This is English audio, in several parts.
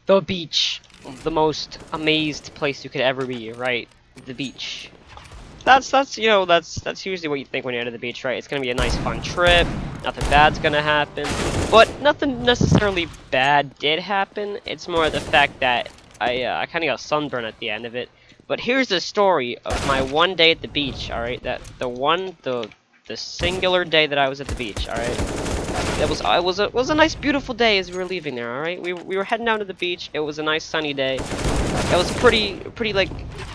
The beach. The most amazed place you could ever be, right? The beach. That's you know, that's usually what you think when you're at the beach, right? It's gonna be a nice fun trip, nothing bad's gonna happen. But nothing necessarily bad did happen. It's more the fact that I kinda got sunburned at the end of it. But here's the story of my one day at the beach, alright? That the singular day that I was at the beach, alright? It was a nice beautiful day as we were leaving there, alright? We were heading down to the beach. It was a nice sunny day. It was pretty like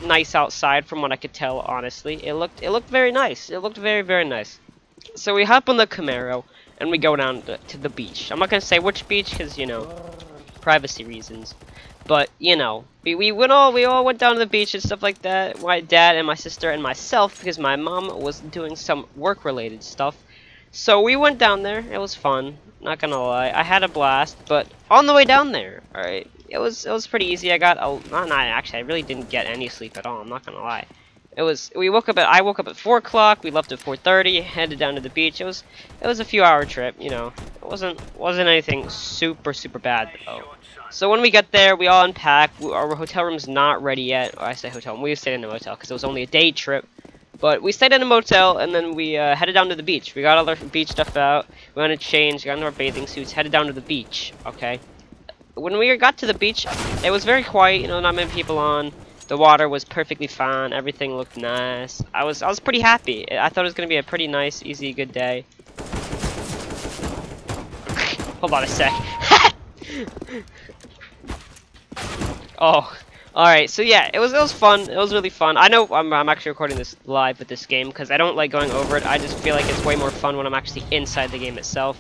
nice outside from what I could tell, honestly. It looked very nice. It looked very, very nice. So we hop on the Camaro and we go down to the beach. I'm not gonna say which beach because, you know, privacy reasons. But, you know, we all went down to the beach and stuff like that. My dad and my sister and myself, because my mom was doing some work-related stuff. So we went down there. It was fun. Not gonna lie, I had a blast. But on the way down there, all right, it was pretty easy. I got actually, I really didn't get any sleep at all. I'm not gonna lie. I woke up at 4 o'clock. We left at 4:30. Headed down to the beach. It was a few-hour trip. You know, it wasn't anything super bad though. So when we get there, we all unpack. Our hotel room's not ready yet. Or I say hotel. We stayed in a motel because it was only a day trip. But we stayed in a motel, and then we headed down to the beach. We got all our beach stuff out. We went to change, got into our bathing suits, headed down to the beach. Okay. When we got to the beach, it was very quiet. You know, not many people on. The water was perfectly fine. Everything looked nice. I was pretty happy. I thought it was gonna be a pretty nice, easy, good day. Hold on a sec. Oh, all right. So yeah, it was fun. It was really fun. I know I'm actually recording this live with this game because I don't like going over it. I just feel like it's way more fun when I'm actually inside the game itself.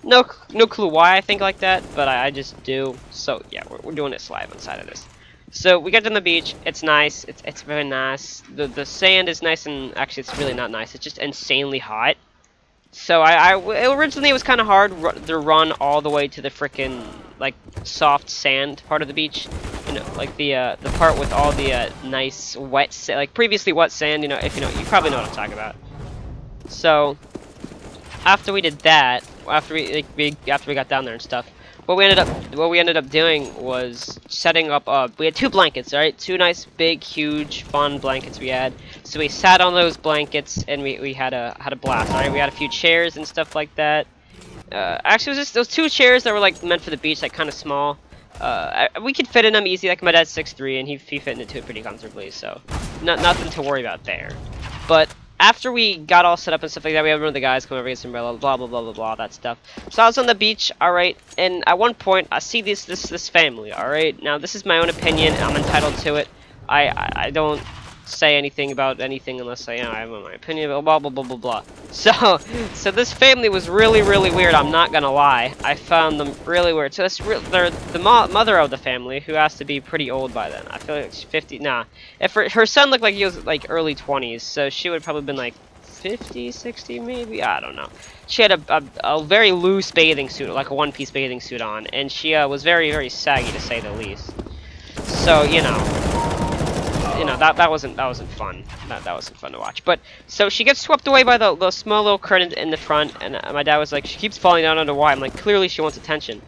No clue why I think like that, but I just do. So yeah, we're doing this live inside of this. So we get to the beach. It's nice. It's very nice. The sand is nice, and actually it's really not nice. It's just insanely hot. So originally it was kind of hard to run all the way to the frickin' like soft sand part of the beach. You know, like the part with all the nice wet like previously wet sand. You know, if you know, you probably know what I'm talking about. So after we did that, after we got down there and stuff, what we ended up doing was setting up. We had 2 blankets, all right, 2 nice, big, huge, fun blankets we had. So we sat on those blankets and we had a blast. All right, we had a few chairs and stuff like that. Actually, it was just those 2 chairs that were like meant for the beach, like kind of small. We could fit in them easy. Like my dad's 6'3", and he fit into it pretty comfortably. So nothing to worry about there. But after we got all set up and stuff like that, we had one of the guys come over, get some umbrella, blah blah blah blah blah, that stuff. So I was on the beach, alright, and at one point I see this family, alright. Now this is my own opinion, I'm entitled to it. I don't say anything about anything unless I have my opinion, blah blah blah blah blah. So this family was really weird, I'm not gonna lie. I found them really weird. So they're the mother of the family, who has to be pretty old by then. I feel like she's 50. Nah, if her son looked like he was like early 20s, so she would probably been like 50, 60 maybe. I don't know. She had a very loose bathing suit, like a one-piece bathing suit on, and she was very saggy to say the least. So you know, that wasn't fun. That wasn't fun to watch. But so she gets swept away by the small little curtain in the front, and my dad was like, she keeps falling down under why. I'm like, clearly she wants attention.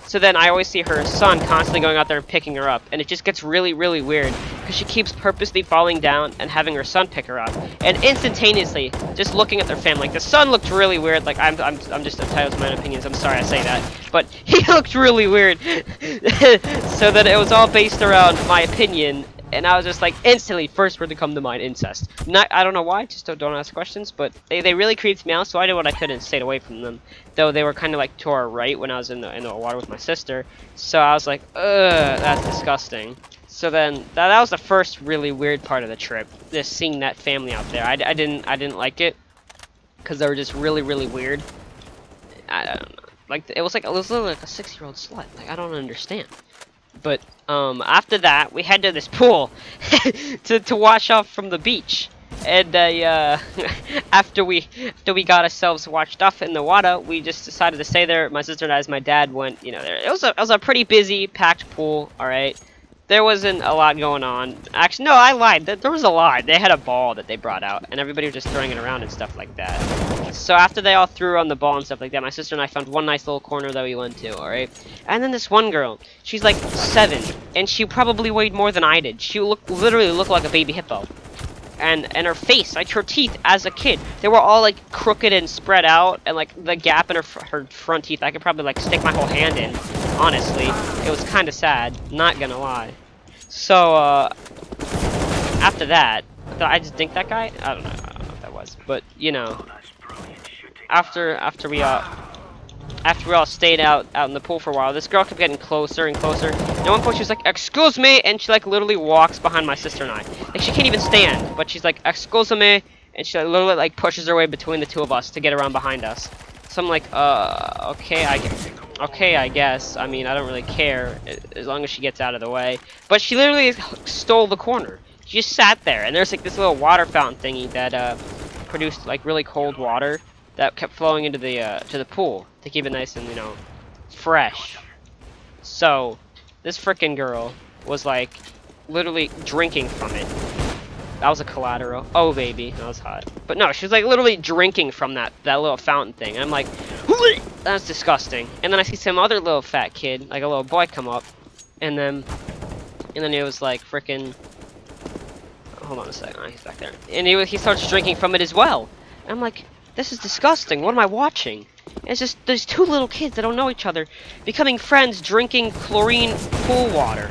So then I always see her son constantly going out there and picking her up, and it just gets really weird because she keeps purposely falling down and having her son pick her up, and instantaneously just looking at their family. Like the son looked really weird. Like I'm just entitled to my own opinions. I'm sorry I say that, but he looked really weird. So that it was all based around my opinion. And I was just like, instantly, first word to come to mind, incest. I don't know why, just don't ask questions, but they really creeped me out, so I did what I could and stayed away from them. Though they were kind of like to our right when I was in the water with my sister. So I was like, ugh, that's disgusting. So then, that was the first really weird part of the trip, just seeing that family out there. I didn't like it, because they were just really weird. I don't know. Like, it was literally like a 6-year-old slut. Like, I don't understand. But after that, we head to this pool to wash off from the beach. And after we got ourselves washed off in the water, we just decided to stay there. My sister and I, as my dad went, you know, there. It was a pretty busy, packed pool. All right, there wasn't a lot going on. Actually, no, I lied. There was a lot. They had a ball that they brought out, and everybody was just throwing it around and stuff like that. So after they all threw on the ball and stuff like that, my sister and I found one nice little corner that we went to, alright? And then this one girl, she's like 7, and she probably weighed more than I did. She literally looked like a baby hippo. And her face, like her teeth as a kid, they were all like crooked and spread out, and like the gap in her front teeth, I could probably like stick my whole hand in, honestly. It was kind of sad, not gonna lie. So, after that, I just dinked that guy? I don't know what that was, but you know, after we all stayed out in the pool for a while, this girl kept getting closer and closer. And at one point she was like, "Excuse me," and she like literally walks behind my sister and I. Like she can't even stand, but she's like, "Excuse me," and she like, literally like pushes her way between the two of us to get around behind us. So I'm like, okay, I guess. I mean, I don't really care as long as she gets out of the way. But she literally stole the corner. She just sat there, and there's like this little water fountain thingy that produced like really cold water that kept flowing into the to the pool to keep it nice and, you know, fresh. So this frickin' girl was like literally drinking from it. That was a collateral. Oh baby, that was hot. But no, she was like literally drinking from that little fountain thing. And I'm like, that's disgusting. And then I see some other little fat kid, like a little boy, come up, and then it was like frickin'. Hold on a second, oh, he's back there. And he starts drinking from it as well. And I'm like, this is disgusting. What am I watching? And it's just there's two little kids that don't know each other becoming friends, drinking chlorine pool water.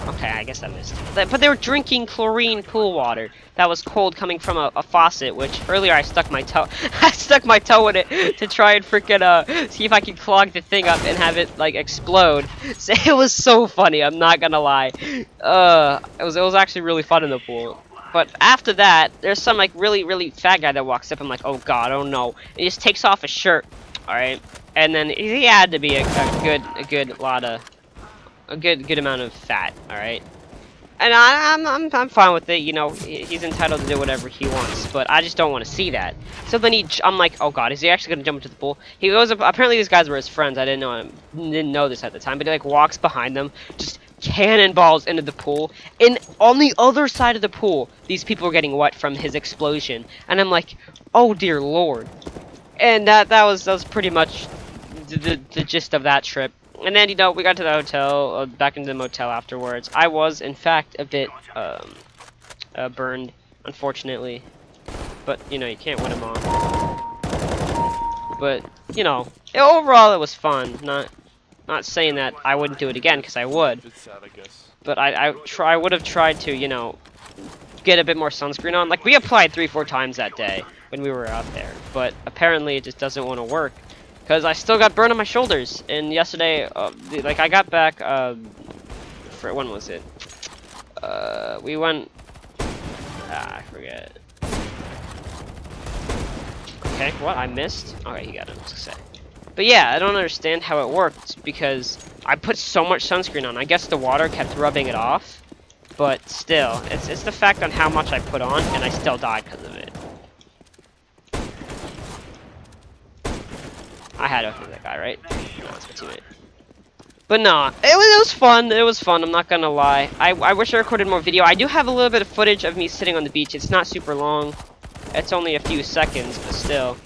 Okay, I guess I missed. But they were drinking chlorine pool water that was cold, coming from a faucet. Which earlier I stuck my toe. I stuck my toe in it to try and freaking see if I could clog the thing up and have it like explode. So it was so funny. I'm not gonna lie. It was actually really fun in the pool. But after that, there's some like really fat guy that walks up. I'm like, oh god, oh no. And he just takes off his shirt. All right, and then he had to be a good amount of fat. All right, and I'm fine with it. You know, he's entitled to do whatever he wants. But I just don't want to see that. So then I'm like, oh god, is he actually gonna jump into the pool? He goes up. Apparently these guys were his friends. I didn't know this at the time. But he like walks behind them, just cannonballs into the pool, and on the other side of the pool these people were getting wet from his explosion, and I'm like, oh dear lord. And that was pretty much the gist of that trip. And then, you know, we got to the hotel, back into the motel afterwards. I was in fact a bit burned, unfortunately, but you know, you can't win them all. But you know, overall it was fun. Not saying that I wouldn't do it again, because I would. It's sad, I guess. But I would have tried to, you know, get a bit more sunscreen on. Like, we applied 3-4 times that day when we were out there. But apparently it just doesn't want to work. Because I still got burn on my shoulders. And yesterday, like, I got back, when was it? We went, I forget. Okay, what? I missed? Alright, you got it, I was gonna say. But yeah, I don't understand how it worked, because I put so much sunscreen on. I guess the water kept rubbing it off, but still, it's the fact on how much I put on, and I still died because of it. I had to open that guy, right? No, it's my teammate. But nah, it was fun. It was fun. I'm not gonna lie. I wish I recorded more video. I do have a little bit of footage of me sitting on the beach. It's not super long. It's only a few seconds, but still.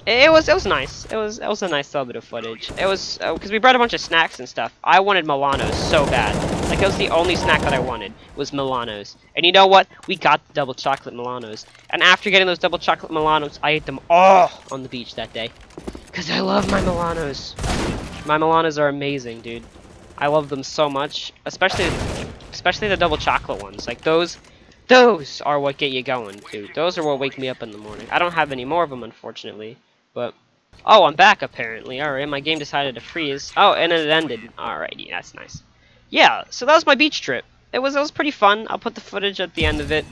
It was nice. It was a nice little bit of footage. It was because we brought a bunch of snacks and stuff. I wanted Milanos so bad. Like, it was the only snack that I wanted was Milanos. And you know what? We got the double chocolate Milanos. And after getting those double chocolate Milanos, I ate them all on the beach that day. Because I love my Milanos. My Milanos are amazing, dude. I love them so much, especially the double chocolate ones. Like, those are what get you going, dude. Those are what wake me up in the morning. I don't have any more of them, unfortunately. But, oh, I'm back, apparently. Alright, my game decided to freeze. Oh, and it ended. Alrighty, that's nice. Yeah, so that was my beach trip. It was pretty fun. I'll put the footage at the end of it.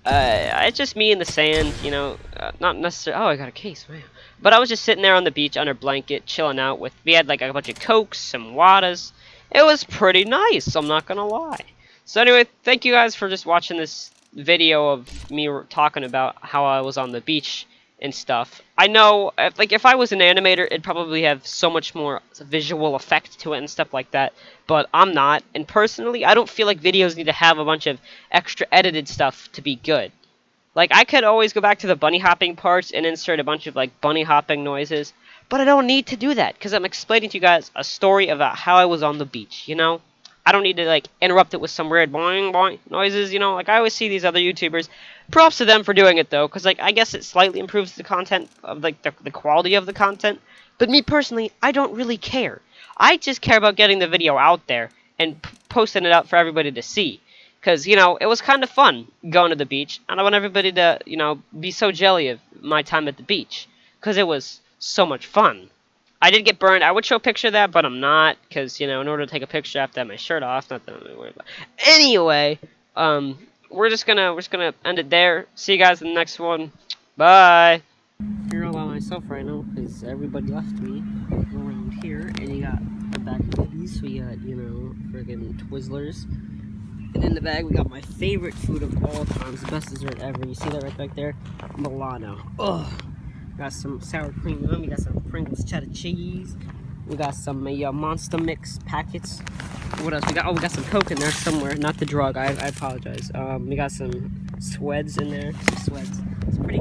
It's just me in the sand, you know, not necessarily. Oh, I got a case, man. But I was just sitting there on the beach under a blanket, chilling out with. We had like a bunch of Cokes, some Wadas. It was pretty nice, I'm not gonna lie. So anyway, thank you guys for just watching this video of me talking about how I was on the beach and stuff. I know, like, if I was an animator, it'd probably have so much more visual effect to it and stuff like that, but I'm not, and personally, I don't feel like videos need to have a bunch of extra edited stuff to be good. Like, I could always go back to the bunny hopping parts and insert a bunch of, like, bunny hopping noises. But I don't need to do that, because I'm explaining to you guys a story about how I was on the beach, you know? I don't need to, like, interrupt it with some weird boing boing noises, you know? Like, I always see these other YouTubers. Props to them for doing it, though, because, like, I guess it slightly improves the content, of, like, the quality of the content. But me, personally, I don't really care. I just care about getting the video out there and posting it up for everybody to see. Because, you know, it was kind of fun going to the beach, and I want everybody to, you know, be so jelly of my time at the beach. Because it was so much fun. I did get burned. I would show a picture of that, but I'm not, because, you know, in order to take a picture, I have to have my shirt off. Not that I'm really worried about. Anyway, we're just gonna end it there. See you guys in the next one. Bye. Here all by myself right now, because everybody left me around here, and you got the bag of goodies. We got, you know, friggin' Twizzlers. And in the bag, we got my favorite food of all time, the best dessert ever. You see that right back there? Milano. Ugh. Got some sour cream on. We got some Pringles cheddar cheese. We got some Monster Mix packets. What else? We got some Coke in there somewhere. Not the drug. I apologize. We got some Sweds in there. Some Sweds. It's pretty